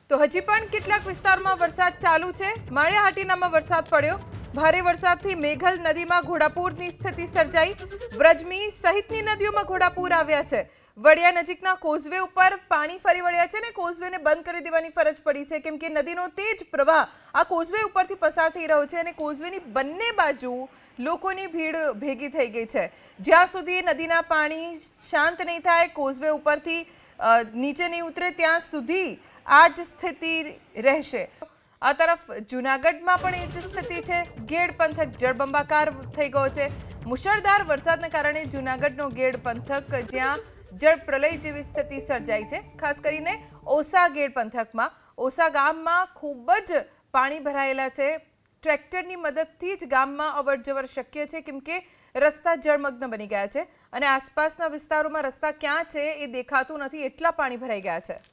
તો હજી પણ કેટલાક વિસ્તારમાં વરસાદ ચાલુ છે। માળિયા હાટીનામાં વરસાદ પડ્યો। ભારે વરસાદથી મેઘલ નદીમાં ઘોડાપૂરની સ્થિતિ સર્જાઈ। વ્રજમી સહિતની નદીઓમાં ઘોડાપૂર આવ્યા છે। વડિયા નજીકના કોઝવે ઉપર પાણી ફરી વળ્યા છે ને કોઝવેને બંધ કરી દેવાની ફરજ પડી છે કેમ કે નદીનો તેજ પ્રવાહ આ કોઝવે ઉપરથી પસાર થઈ રહ્યો છે અને કોઝવેની બંને બાજુ લોકોની ભીડ ભેગી થઈ ગઈ છે। જ્યાં સુધી નદીના પાણી શાંત નહીં થાય, કોઝવે ઉપરથી નીચે નહીં ઉતરે ત્યાં સુધી આ જ સ્થિતિ રહેશે। આ તરફ જૂનાગઢમાં પણ એ જ સ્થિતિ છે। ગેડ પંથક જળબંબાકાર થઈ ગયો છે। મુશળધાર વરસાદના કારણે જૂનાગઢનો ગેડ પંથક જ્યાં જળ પ્રલય જેવી સ્થિતિ સર્જાઈ છે। ખાસ કરીને ઓસા ગેડ પંથકમાં ઓસા ગામમાં ખૂબ જ પાણી ભરાયેલા છે। ટ્રેક્ટરની મદદથી જ ગામમાં અવરજવર શક્ય છે કેમ કે રસ્તા જળમગ્ન બની ગયા છે અને આસપાસના વિસ્તારોમાં રસ્તા ક્યાં છે એ દેખાતું નથી, એટલા પાણી ભરાઈ ગયા છે।